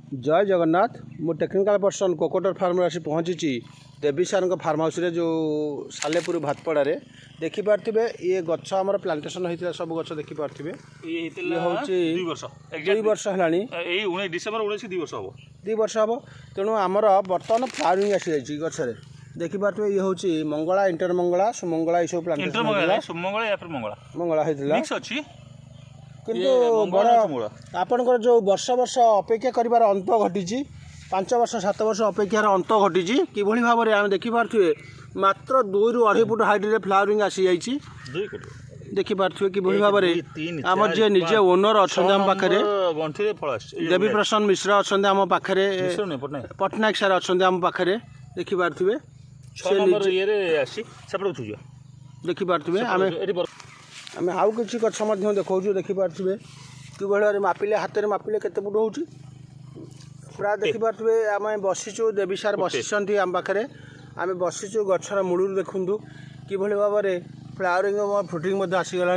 जय जगन्नाथ मु technical person कोकोटर farm आसी पहुँची देवी सार फार्म हाउस रे जो सालेपुर भातपड़े देखिपे ये गच आम प्लांटेसन होता सब गच देखिपे दुई वर्ष है डिसेम्बर 19 2 वर्ष हम 2 वर्ष हम तेणु आमर बर्तमान फ्लावरिंग आसी जाइए गचरे देखिपे ये हूँ मंगला इंटर मंगला सुमंगला ये सब प्लांटेसन मंगला होता किंतु बड़ आपणकर जो वर्ष वर्ष अपेक्षा कर अंत घटी 5 वर्ष 7 वर्ष अपेक्षार अंत घटी कि भाव में आम देखिपे मात्र 2 ରୁ 2.5 फुट हाइट रे फ्लावरिंग आसी जाइए देखिपे कि भाव में आम जे निजे ओनर अच्छा आम पाखे देवी प्रसन्न मिश्र अच्छा आम पाखे पट्टनायक सार अच्छा आम पाखे देखिपे देखिपे आम आउ कि गछ देखा देखिपे कि भाई मापिले हाथ में मापिले केते फुट हो पूरा देखिपे आम बसीचु देवी सार बसी आम पाखे आम बसीचु गचर मूल देखु कि भाव में फ्लावरिंग फ्रुटिंग आसीगला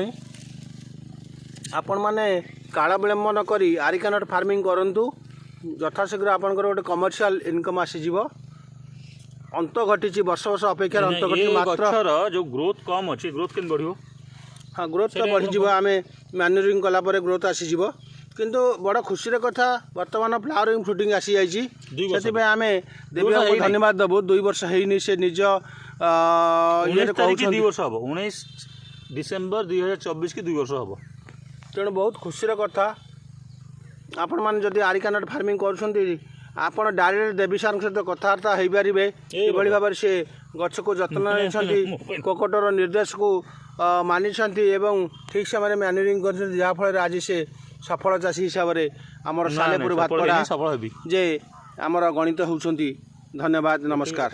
आपण मैंने काल विलम्ब नक आरिकानट फार्मिंग करूँ यथाशीघ्र आपंकर गोटे कमर्शियल इनकम आसीज अंत घटी वर्ष वर्ष अपेक्षा अंत घटी मात्र जो ग्रोथ कम अच्छे ग्रोथ के बढ़ हाँ ग्रोथ तो बढ़ीज आम मैन्यूरिंग कलापर ग्रोथ आसीज किंतु बड़ खुशी कथा बर्तमान फ्लावरिंग फ्रुटिंग आसी जाइए आम देवी को धन्यवाद देवु 2 वर्ष है से निज 2 वर्ष हम 19 डिसेम्बर 2024 की 2 वर्ष हम तेणु बहुत खुशी कथा आपण मैंने जदि आरिकानट फार्मिंग कर आपण डायरेक्ट देवी सार सहित कथबार्ता हो पारे कि भाव में सी गछ को जत्न नहीं कोकोटर निर्देश को मानी ठीक से मैंने मैन्यूरिंग कर जहाँफल आज से सफल चाषी हिसाब से आमर सालेपुर भातपड़ा जे आमर गणित होउछंती धन्यवाद नमस्कार।